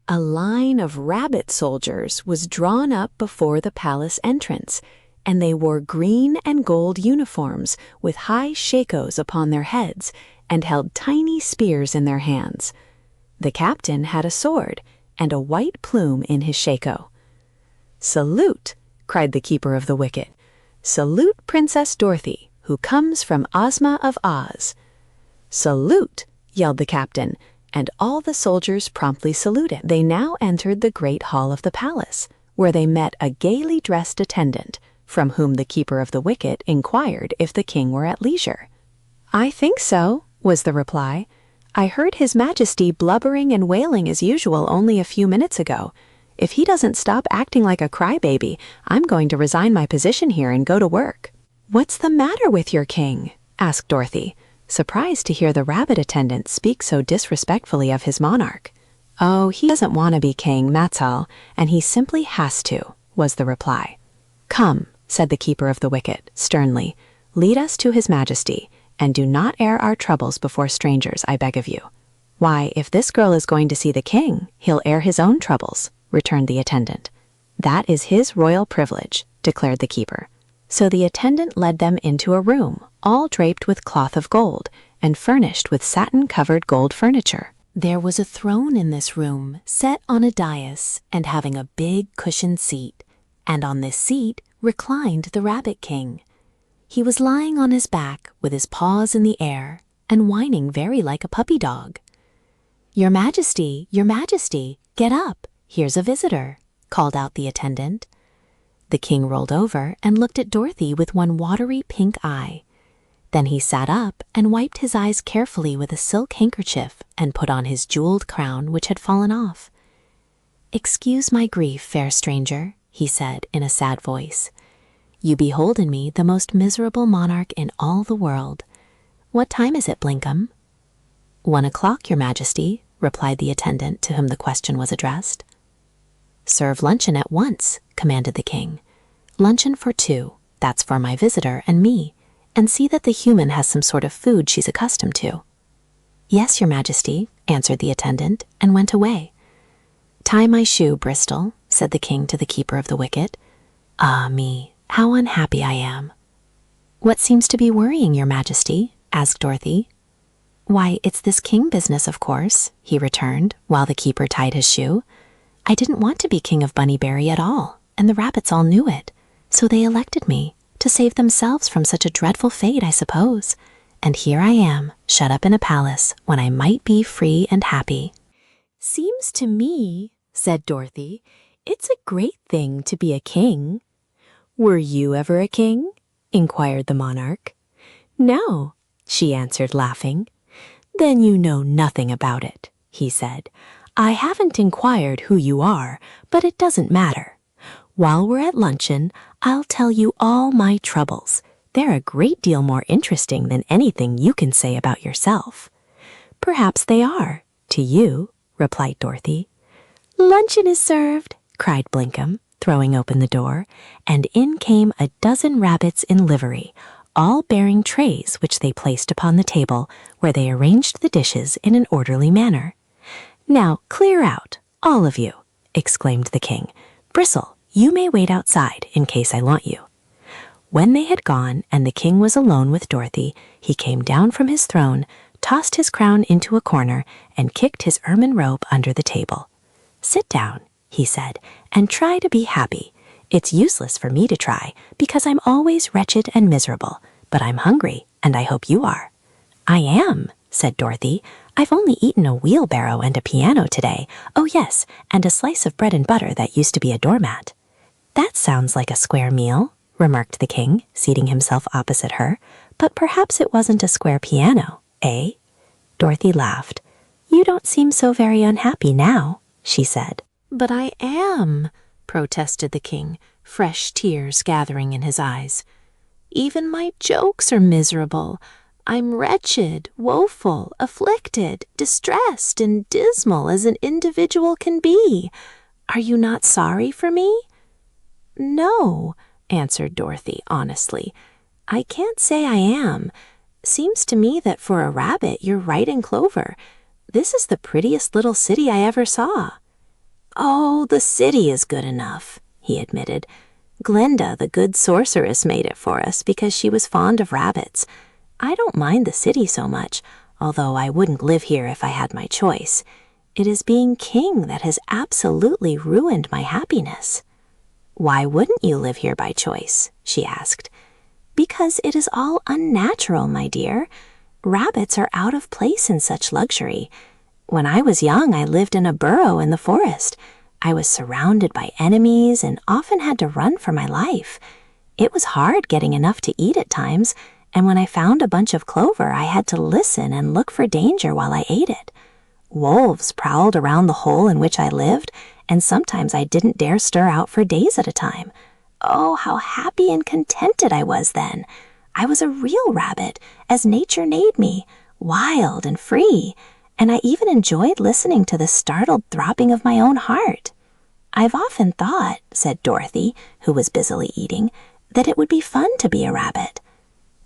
A line of rabbit soldiers was drawn up before the palace entrance, and they wore green and gold uniforms with high shakos upon their heads and held tiny spears in their hands. The captain had a sword and a white plume in his shako. "Salute!" cried the keeper of the wicket. "Salute Princess Dorothy, who comes from Ozma of Oz." "Salute!" yelled the captain, and all the soldiers promptly saluted. They now entered the great hall of the palace, where they met a gaily dressed attendant, from whom the keeper of the wicket inquired if the king were at leisure. "I think so," was the reply. "I heard His Majesty blubbering and wailing as usual only a few minutes ago. If he doesn't stop acting like a crybaby, I'm going to resign my position here and go to work." "What's the matter with your king?" asked Dorothy, surprised to hear the rabbit attendant speak so disrespectfully of his monarch. "Oh, he doesn't want to be king, that's all, and he simply has to," was the reply. "Come," said the keeper of the wicket, sternly, "lead us to His Majesty, and do not air our troubles before strangers, I beg of you." "Why, if this girl is going to see the king, he'll air his own troubles," returned the attendant. "That is his royal privilege," declared the keeper. So the attendant led them into a room, all draped with cloth of gold, and furnished with satin-covered gold furniture. There was a throne in this room, set on a dais, and having a big cushioned seat, and on this seat reclined the Rabbit King. He was lying on his back, with his paws in the air, and whining very like a puppy dog. Your Majesty, get up, here's a visitor," called out the attendant. The king rolled over and looked at Dorothy with one watery pink eye. Then he sat up and wiped his eyes carefully with a silk handkerchief and put on his jeweled crown, which had fallen off. "Excuse my grief, fair stranger," he said in a sad voice. "You behold in me the most miserable monarch in all the world. What time is it, Blinkum?" "1 o'clock, your Majesty," replied the attendant to whom the question was addressed. "Serve luncheon at once," commanded the king. "Luncheon for 2, that's for my visitor and me, and see that the human has some sort of food she's accustomed to." "Yes, your Majesty," answered the attendant, and went away. "Tie my shoe, Bristol," said the king to the keeper of the wicket. "Ah me, how unhappy I am." "What seems to be worrying your Majesty?" asked Dorothy. "Why, it's this king business, of course," he returned, while the keeper tied his shoe. "I didn't want to be king of Bunnyberry at all, and the rabbits all knew it, so they elected me, to save themselves from such a dreadful fate, I suppose. And here I am, shut up in a palace, when I might be free and happy." "Seems to me," said Dorothy, "it's a great thing to be a king." "Were you ever a king?" inquired the monarch. "No," she answered, laughing. "Then you know nothing about it," he said. "I haven't inquired who you are, but it doesn't matter. While we're at luncheon, I'll tell you all my troubles. They're a great deal more interesting than anything you can say about yourself." "Perhaps they are, to you," replied Dorothy. "Luncheon is served," cried Blinkum, throwing open the door, and in came a dozen rabbits in livery, all bearing trays which they placed upon the table, where they arranged the dishes in an orderly manner. "Now clear out, all of you," exclaimed the king. "Bristle, you may wait outside in case I want you." When they had gone and the king was alone with Dorothy, he came down from his throne, tossed his crown into a corner, and kicked his ermine robe under the table. "Sit down," he said, "and try to be happy. It's useless for me to try, because I'm always wretched and miserable, but I'm hungry, and I hope you are." "I am," said Dorothy. "I've only eaten a wheelbarrow and a piano today. Oh yes, and a slice of bread and butter that used to be a doormat." "That sounds like a square meal," remarked the king, seating himself opposite her. "But perhaps it wasn't a square piano, eh?" Dorothy laughed. "You don't seem so very unhappy now," she said. "But I am," protested the king, fresh tears gathering in his eyes. "Even my jokes are miserable. I'm wretched, woeful, afflicted, distressed, and dismal as an individual can be. Are you not sorry for me?" "No," answered Dorothy honestly. "I can't say I am. Seems to me that for a rabbit you're right in clover. This is the prettiest little city I ever saw." "Oh, the city is good enough," he admitted. "Glinda, the good sorceress, made it for us because she was fond of rabbits. I don't mind the city so much, although I wouldn't live here if I had my choice. It is being king that has absolutely ruined my happiness." "Why wouldn't you live here by choice?" she asked. "Because it is all unnatural, my dear. Rabbits are out of place in such luxury. When I was young, I lived in a burrow in the forest. I was surrounded by enemies and often had to run for my life. It was hard getting enough to eat at times, and when I found a bunch of clover, I had to listen and look for danger while I ate it. Wolves prowled around the hole in which I lived, and sometimes I didn't dare stir out for days at a time. Oh, how happy and contented I was then! I was a real rabbit, as nature made me, wild and free, and I even enjoyed listening to the startled throbbing of my own heart." "I've often thought," said Dorothy, who was busily eating, "that it would be fun to be a rabbit."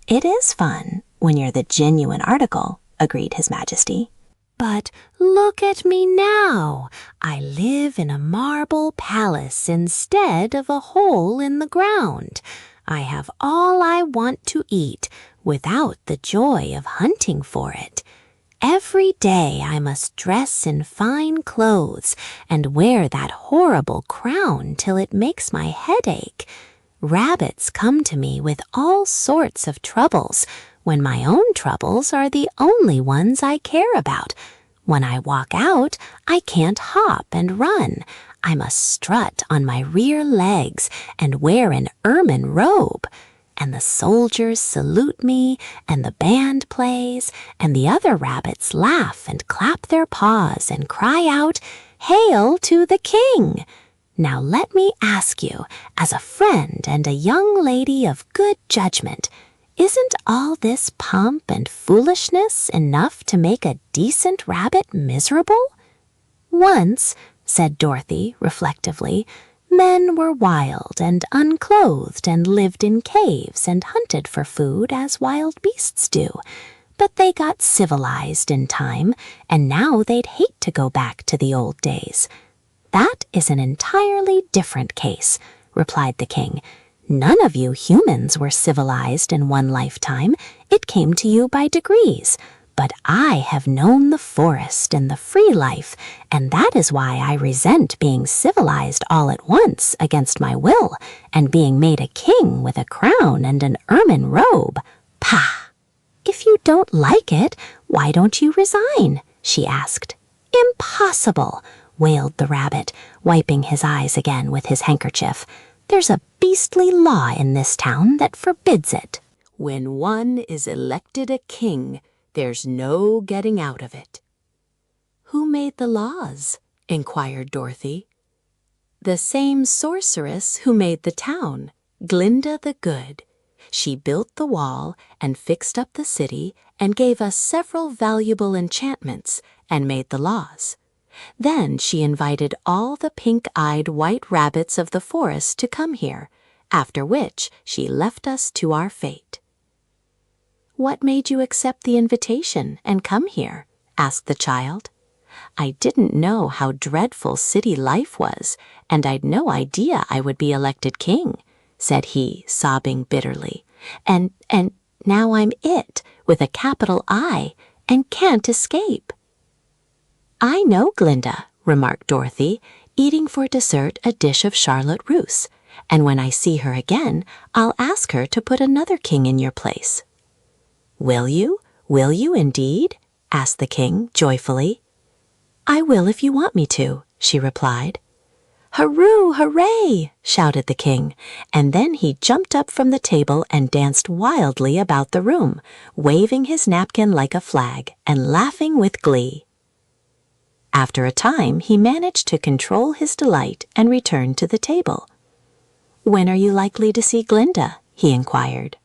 "It is fun, when you're the genuine article," agreed His Majesty. "But look at me now. I live in a marble palace instead of a hole in the ground. I have all I want to eat without the joy of hunting for it. Every day I must dress in fine clothes and wear that horrible crown till it makes my head ache. Rabbits come to me with all sorts of troubles, when my own troubles are the only ones I care about. When I walk out, I can't hop and run. I must strut on my rear legs and wear an ermine robe. And the soldiers salute me, and the band plays, and the other rabbits laugh and clap their paws and cry out, 'Hail to the king!' Now let me ask you, as a friend and a young lady of good judgment, isn't all this pomp and foolishness enough to make a decent rabbit miserable?" "Once," said Dorothy reflectively, "men were wild and unclothed and lived in caves and hunted for food as wild beasts do. But they got civilized in time, and now they'd hate to go back to the old days." "That is an entirely different case," replied the king. "None of you humans were civilized in one lifetime. It came to you by degrees. But I have known the forest and the free life, and that is why I resent being civilized all at once against my will, and being made a king with a crown and an ermine robe. Pah! "If you don't like it, why don't you resign?" she asked. "Impossible!" wailed the rabbit, wiping his eyes again with his handkerchief. "There's a beastly law in this town that forbids it." "When one is elected a king, there's no getting out of it." "Who made the laws?" inquired Dorothy. "The same sorceress who made the town, Glinda the Good. She built the wall and fixed up the city and gave us several valuable enchantments and made the laws. Then she invited all the pink-eyed white rabbits of the forest to come here, after which she left us to our fate." "What made you accept the invitation and come here?" asked the child. "I didn't know how dreadful city life was, and I'd no idea I would be elected king," said he, sobbing bitterly. And now I'm it, with a capital I, and can't escape." "I know Glinda," remarked Dorothy, eating for dessert a dish of Charlotte Russe, "and when I see her again, I'll ask her to put another king in your place." "Will you? Will you indeed?" asked the king joyfully. "I will if you want me to," she replied. "Hurroo, hooray!" shouted the king, and then he jumped up from the table and danced wildly about the room, waving his napkin like a flag and laughing with glee. After a time, he managed to control his delight and returned to the table. "When are you likely to see Glinda?" he inquired.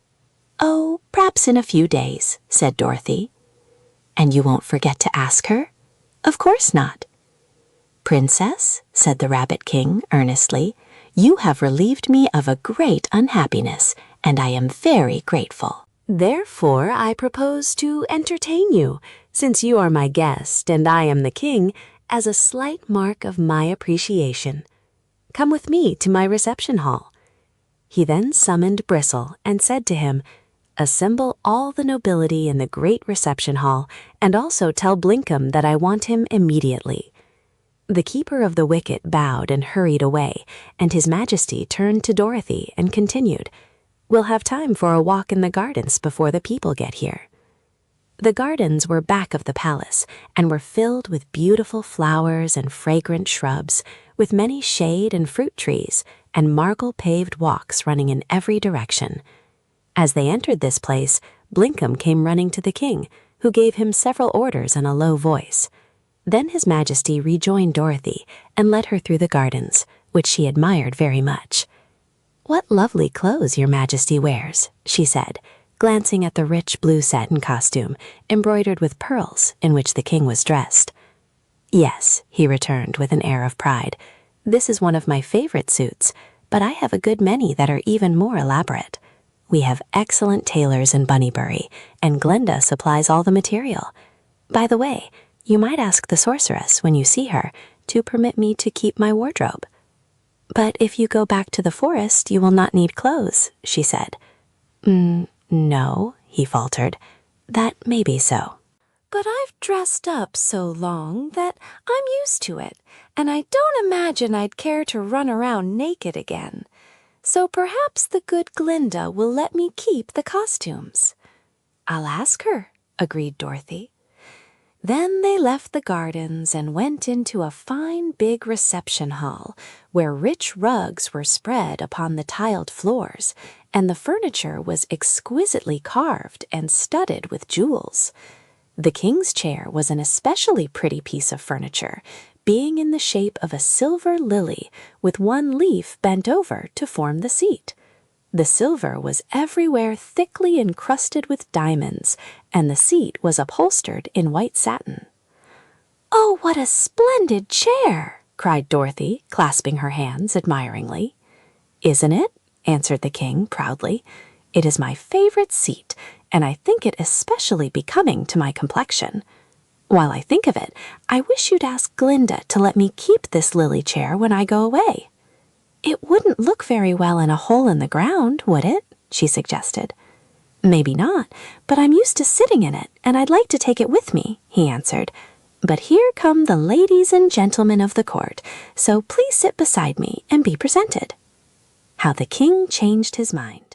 "Oh, perhaps in a few days," said Dorothy. "And you won't forget to ask her?" "Of course not." "Princess," said the Rabbit King earnestly, "you have relieved me of a great unhappiness, and I am very grateful. Therefore I propose to entertain you, since you are my guest and I am the king, as a slight mark of my appreciation. Come with me to my reception hall." He then summoned Bristle and said to him, "Assemble all the nobility in the great reception hall, and also tell Blinkum that I want him immediately." The keeper of the wicket bowed and hurried away, and His Majesty turned to Dorothy and continued, "We'll have time for a walk in the gardens before the people get here." The gardens were back of the palace and were filled with beautiful flowers and fragrant shrubs, with many shade and fruit trees and marble-paved walks running in every direction. As they entered this place, Blinkum came running to the king, who gave him several orders in a low voice. Then His Majesty rejoined Dorothy and led her through the gardens, which she admired very much. "What lovely clothes your Majesty wears," she said, glancing at the rich blue satin costume embroidered with pearls in which the king was dressed. "Yes," he returned with an air of pride, "this is one of my favorite suits, but I have a good many that are even more elaborate. We have excellent tailors in Bunnybury, and Glenda supplies all the material. By the way, you might ask the sorceress when you see her to permit me to keep my wardrobe." "But if you go back to the forest, you will not need clothes," she said. No," he faltered. "That may be so. But I've dressed up so long that I'm used to it, and I don't imagine I'd care to run around naked again. So perhaps the good Glinda will let me keep the costumes." "I'll ask her," agreed Dorothy. Then they left the gardens and went into a fine big reception hall, where rich rugs were spread upon the tiled floors, and the furniture was exquisitely carved and studded with jewels. The king's chair was an especially pretty piece of furniture, being in the shape of a silver lily with one leaf bent over to form the seat. The silver was everywhere thickly encrusted with diamonds, and the seat was upholstered in white satin. "Oh, what a splendid chair!" cried Dorothy, clasping her hands admiringly. "Isn't it?" answered the king proudly. "It is my favorite seat, and I think it especially becoming to my complexion. While I think of it, I wish you'd ask Glinda to let me keep this lily chair when I go away." "It wouldn't look very well in a hole in the ground, would it?" she suggested. "Maybe not, but I'm used to sitting in it, and I'd like to take it with me," he answered. "But here come the ladies and gentlemen of the court, so please sit beside me and be presented." How the king changed his mind.